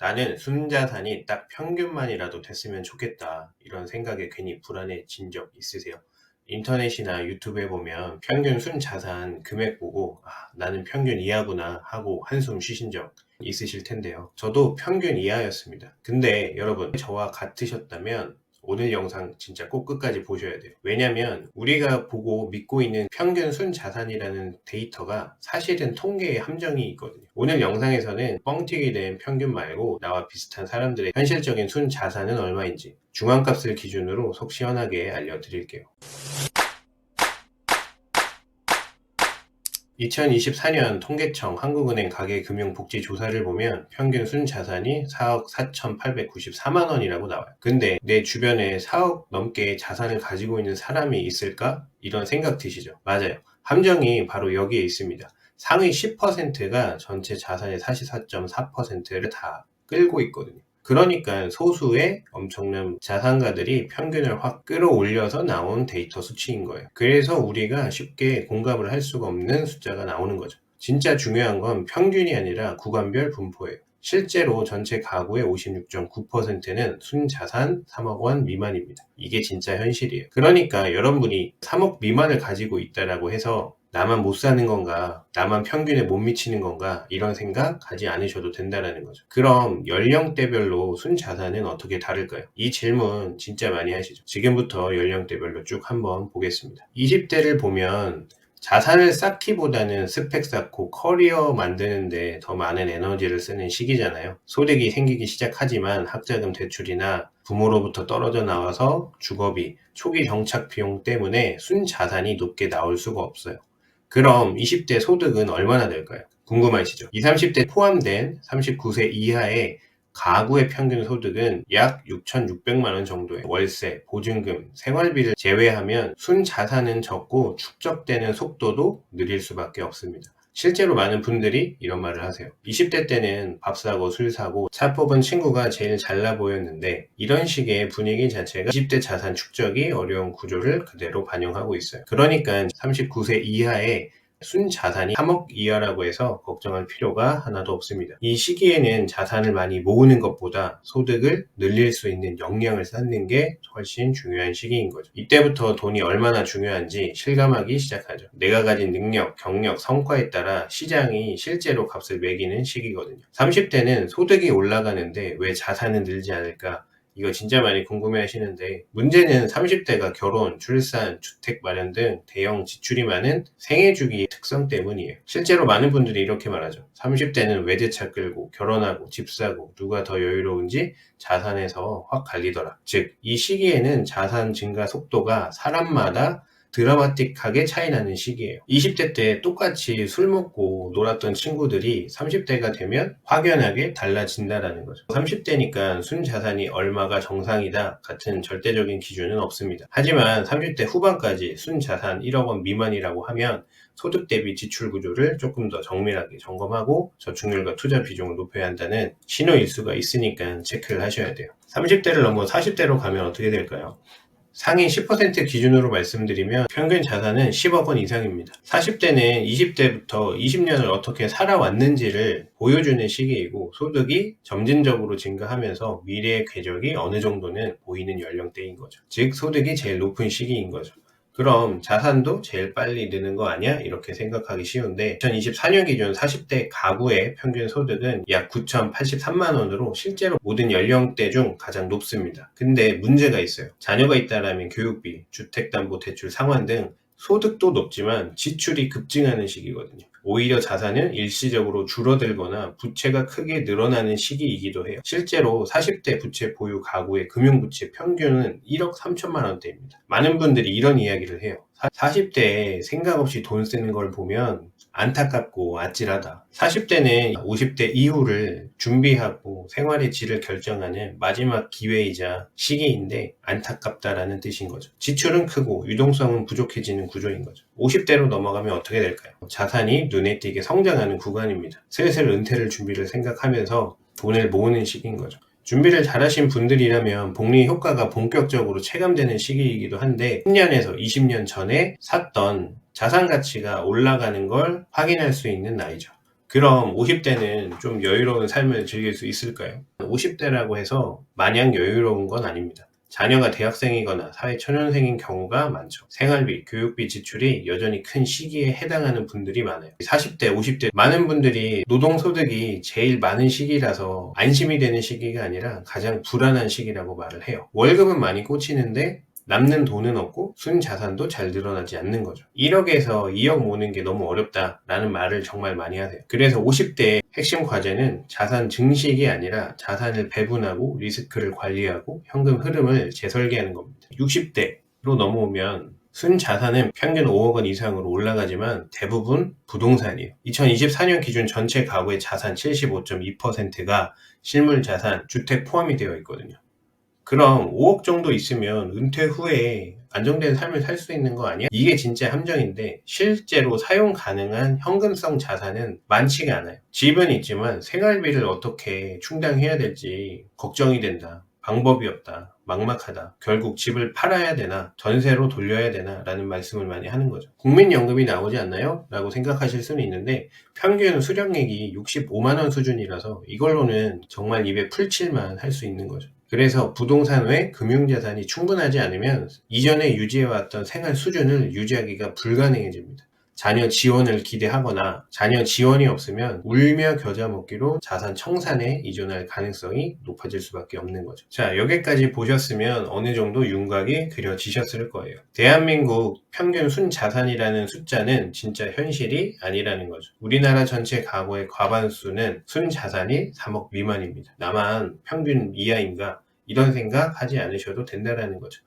나는 순자산이 딱 평균만이라도 됐으면 좋겠다. 이런 생각에 괜히 불안해진 적 있으세요? 인터넷이나 유튜브에 보면 평균 순자산 금액 보고 나는 평균 이하구나 하고 한숨 쉬신 적 있으실 텐데요. 저도 평균 이하였습니다. 근데 여러분, 저와 같으셨다면 오늘 영상 진짜 꼭 끝까지 보셔야 돼요. 왜냐면 우리가 보고 믿고 있는 평균 순자산이라는 데이터가 사실은 통계의 함정이 있거든요. 오늘 영상에서는 뻥튀기 된 평균 말고 나와 비슷한 사람들의 현실적인 순자산은 얼마인지 중앙값을 기준으로 속 시원하게 알려드릴게요. 2024년 통계청 한국은행 가계금융복지조사를 보면 평균 순자산이 4억 4,894만 원이라고 나와요. 근데 내 주변에 4억 넘게 자산을 가지고 있는 사람이 있을까? 이런 생각 드시죠? 맞아요. 함정이 바로 여기에 있습니다. 상위 10%가 전체 자산의 44.4%를 다 끌고 있거든요. 그러니까 소수의 엄청난 자산가들이 평균을 확 끌어올려서 나온 데이터 수치인 거예요. 그래서 우리가 쉽게 공감을 할 수가 없는 숫자가 나오는 거죠. 진짜 중요한 건 평균이 아니라 구간별 분포예요. 실제로 전체 가구의 56.9%는 순자산 3억 원 미만입니다. 이게 진짜 현실이에요. 그러니까 여러분이 3억 미만을 가지고 있다라고 해서 나만 못 사는 건가, 나만 평균에 못 미치는 건가, 이런 생각 가지 않으셔도 된다는 거죠. 그럼 연령대별로 순자산은 어떻게 다를까요? 이 질문 진짜 많이 하시죠. 지금부터 연령대별로 쭉 한번 보겠습니다. 20대를 보면 자산을 쌓기보다는 스펙 쌓고 커리어 만드는데 더 많은 에너지를 쓰는 시기잖아요. 소득이 생기기 시작하지만 학자금 대출이나 부모로부터 떨어져 나와서 주거비, 초기 정착 비용 때문에 순자산이 높게 나올 수가 없어요. 그럼 20대 소득은 얼마나 될까요? 궁금하시죠? 20, 30대 포함된 39세 이하의 가구의 평균 소득은 약 6,600만 원 정도의 월세, 보증금, 생활비를 제외하면 순자산은 적고 축적되는 속도도 느릴 수밖에 없습니다. 실제로 많은 분들이 이런 말을 하세요. 20대 때는 밥 사고 술 사고 차 뽑은 친구가 제일 잘나 보였는데, 이런 식의 분위기 자체가 20대 자산 축적이 어려운 구조를 그대로 반영하고 있어요. 그러니까 39세 이하의 순자산이 3억 이하라고 해서 걱정할 필요가 하나도 없습니다. 이 시기에는 자산을 많이 모으는 것보다 소득을 늘릴 수 있는 역량을 쌓는 게 훨씬 중요한 시기인 거죠. 이때부터 돈이 얼마나 중요한지 실감하기 시작하죠. 내가 가진 능력, 경력, 성과에 따라 시장이 실제로 값을 매기는 시기거든요. 30대는 소득이 올라가는데 왜 자산은 늘지 않을까? 이거 진짜 많이 궁금해 하시는데, 문제는 30대가 결혼, 출산, 주택 마련 등 대형 지출이 많은 생애주기의 특성 때문이에요. 실제로 많은 분들이 이렇게 말하죠. 30대는 외제차 끌고 결혼하고 집 사고 누가 더 여유로운지 자산에서 확 갈리더라. 즉, 이 시기에는 자산 증가 속도가 사람마다 드라마틱하게 차이나는 시기예요. 20대 때 똑같이 술 먹고 놀았던 친구들이 30대가 되면 확연하게 달라진다는 거죠. 30대니까 순자산이 얼마가 정상이다 같은 절대적인 기준은 없습니다. 하지만 30대 후반까지 순자산 1억 원 미만이라고 하면 소득 대비 지출 구조를 조금 더 정밀하게 점검하고 저축률과 투자 비중을 높여야 한다는 신호일 수가 있으니까 체크를 하셔야 돼요. 30대를 넘어 40대로 가면 어떻게 될까요? 상위 10% 기준으로 말씀드리면 평균 자산은 10억 원 이상입니다. 40대는 20대부터 20년을 어떻게 살아왔는지를 보여주는 시기이고, 소득이 점진적으로 증가하면서 미래의 궤적이 어느 정도는 보이는 연령대인 거죠. 즉, 소득이 제일 높은 시기인 거죠. 그럼 자산도 제일 빨리 느는 거 아니야? 이렇게 생각하기 쉬운데, 2024년 기준 40대 가구의 평균 소득은 약 9,083만 원으로 실제로 모든 연령대 중 가장 높습니다. 근데 문제가 있어요. 자녀가 있다라면 교육비, 주택담보대출 상환 등 소득도 높지만 지출이 급증하는 시기거든요. 오히려 자산은 일시적으로 줄어들거나 부채가 크게 늘어나는 시기이기도 해요. 실제로 40대 부채 보유 가구의 금융부채 평균은 1억 3천만 원대입니다. 많은 분들이 이런 이야기를 해요. 40대에 생각 없이 돈 쓰는 걸 보면 안타깝고 아찔하다. 40대는 50대 이후를 준비하고 생활의 질을 결정하는 마지막 기회이자 시기인데 안타깝다라는 뜻인 거죠. 지출은 크고 유동성은 부족해지는 구조인 거죠. 50대로 넘어가면 어떻게 될까요? 자산이 눈에 띄게 성장하는 구간입니다. 슬슬 은퇴를 준비를 생각하면서 돈을 모으는 시기인 거죠. 준비를 잘하신 분들이라면 복리 효과가 본격적으로 체감되는 시기이기도 한데, 10년에서 20년 전에 샀던 자산 가치가 올라가는 걸 확인할 수 있는 나이죠. 그럼 50대는 좀 여유로운 삶을 즐길 수 있을까요? 50대라고 해서 마냥 여유로운 건 아닙니다. 자녀가 대학생이거나 사회초년생인 경우가 많죠. 생활비, 교육비 지출이 여전히 큰 시기에 해당하는 분들이 많아요. 40대, 50대 많은 분들이 노동소득이 제일 많은 시기라서 안심이 되는 시기가 아니라 가장 불안한 시기라고 말을 해요. 월급은 많이 꽂히는데 남는 돈은 없고 순자산도 잘 늘어나지 않는 거죠. 1억에서 2억 모으는 게 너무 어렵다라는 말을 정말 많이 하세요. 그래서 50대의 핵심 과제는 자산 증식이 아니라 자산을 배분하고 리스크를 관리하고 현금 흐름을 재설계하는 겁니다. 60대로 넘어오면 순자산은 평균 5억 원 이상으로 올라가지만 대부분 부동산이에요. 2024년 기준 전체 가구의 자산 75.2%가 실물 자산, 주택 포함이 되어 있거든요. 그럼 5억 정도 있으면 은퇴 후에 안정된 삶을 살 수 있는 거 아니야? 이게 진짜 함정인데 실제로 사용 가능한 현금성 자산은 많지가 않아요. 집은 있지만 생활비를 어떻게 충당해야 될지 걱정이 된다. 방법이 없다. 막막하다. 결국 집을 팔아야 되나 전세로 돌려야 되나 라는 말씀을 많이 하는 거죠. 국민연금이 나오지 않나요? 라고 생각하실 수는 있는데 평균 수령액이 65만 원 수준이라서 이걸로는 정말 입에 풀칠만 할 수 있는 거죠. 그래서 부동산 외 금융자산이 충분하지 않으면 이전에 유지해왔던 생활 수준을 유지하기가 불가능해집니다. 자녀 지원을 기대하거나 자녀 지원이 없으면 울며 겨자 먹기로 자산 청산에 이전할 가능성이 높아질 수밖에 없는 거죠. 자, 여기까지 보셨으면 어느 정도 윤곽이 그려지셨을 거예요. 대한민국 평균 순자산이라는 숫자는 진짜 현실이 아니라는 거죠. 우리나라 전체 가구의 과반수는 순자산이 3억 미만입니다. 나만 평균 이하인가? 이런 생각 하지 않으셔도 된다는 거죠.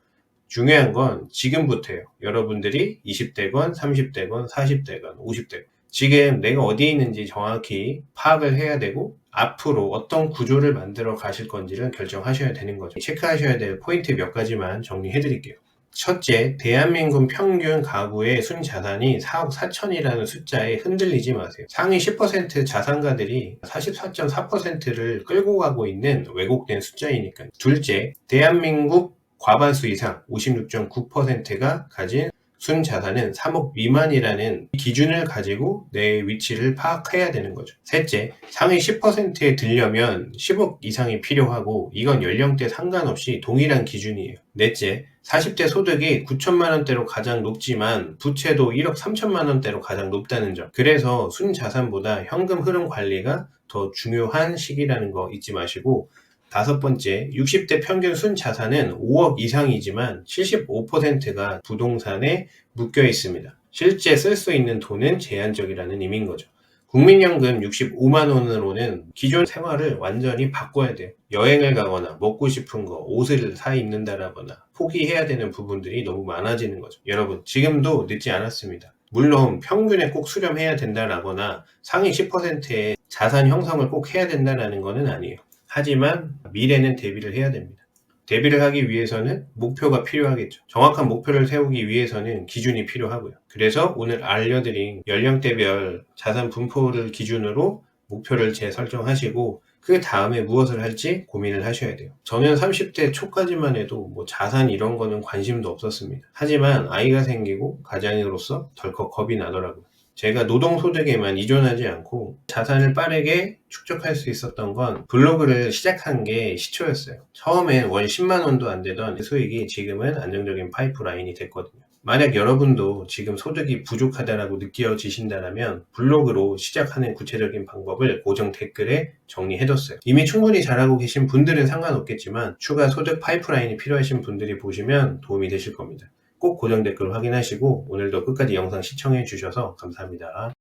중요한 건 지금부터예요. 여러분들이 20대건, 30대건, 40대건, 50대건. 지금 내가 어디에 있는지 정확히 파악을 해야 되고 앞으로 어떤 구조를 만들어 가실 건지를 결정하셔야 되는 거죠. 체크하셔야 될 포인트 몇 가지만 정리해 드릴게요. 첫째, 대한민국 평균 가구의 순자산이 4억 4천이라는 숫자에 흔들리지 마세요. 상위 10% 자산가들이 44.4%를 끌고 가고 있는 왜곡된 숫자이니까요. 둘째, 대한민국 과반수 이상 56.9%가 가진 순자산은 3억 미만이라는 기준을 가지고 내 위치를 파악해야 되는 거죠. 셋째, 상위 10%에 들려면 10억 이상이 필요하고 이건 연령대 상관없이 동일한 기준이에요. 넷째, 40대 소득이 9천만 원대로 가장 높지만 부채도 1억 3천만 원대로 가장 높다는 점. 그래서 순자산보다 현금 흐름 관리가 더 중요한 시기라는 거 잊지 마시고 다섯 번째, 60대 평균 순자산은 5억 이상이지만 75%가 부동산에 묶여 있습니다. 실제 쓸 수 있는 돈은 제한적이라는 의미인 거죠. 국민연금 65만 원으로는 기존 생활을 완전히 바꿔야 돼요. 여행을 가거나 먹고 싶은 거, 옷을 사 입는다라거나 포기해야 되는 부분들이 너무 많아지는 거죠. 여러분, 지금도 늦지 않았습니다. 물론 평균에 꼭 수렴해야 된다라거나 상위 10%의 자산 형성을 꼭 해야 된다는 것은 아니에요. 하지만 미래는 대비를 해야 됩니다. 대비를 하기 위해서는 목표가 필요하겠죠. 정확한 목표를 세우기 위해서는 기준이 필요하고요. 그래서 오늘 알려드린 연령대별 자산 분포를 기준으로 목표를 재설정하시고 그 다음에 무엇을 할지 고민을 하셔야 돼요. 저는 30대 초까지만 해도 뭐 자산 이런 거는 관심도 없었습니다. 하지만 아이가 생기고 가장으로서 덜컥 겁이 나더라고요. 제가 노동소득에만 의존하지 않고 자산을 빠르게 축적할 수 있었던 건 블로그를 시작한 게 시초였어요. 처음엔 월 10만 원도 안 되던 수익이 지금은 안정적인 파이프라인이 됐거든요. 만약 여러분도 지금 소득이 부족하다라고 느껴지신다면 블로그로 시작하는 구체적인 방법을 고정 댓글에 정리해뒀어요. 이미 충분히 잘하고 계신 분들은 상관없겠지만 추가 소득 파이프라인이 필요하신 분들이 보시면 도움이 되실 겁니다. 꼭 고정 댓글 확인하시고 오늘도 끝까지 영상 시청해 주셔서 감사합니다.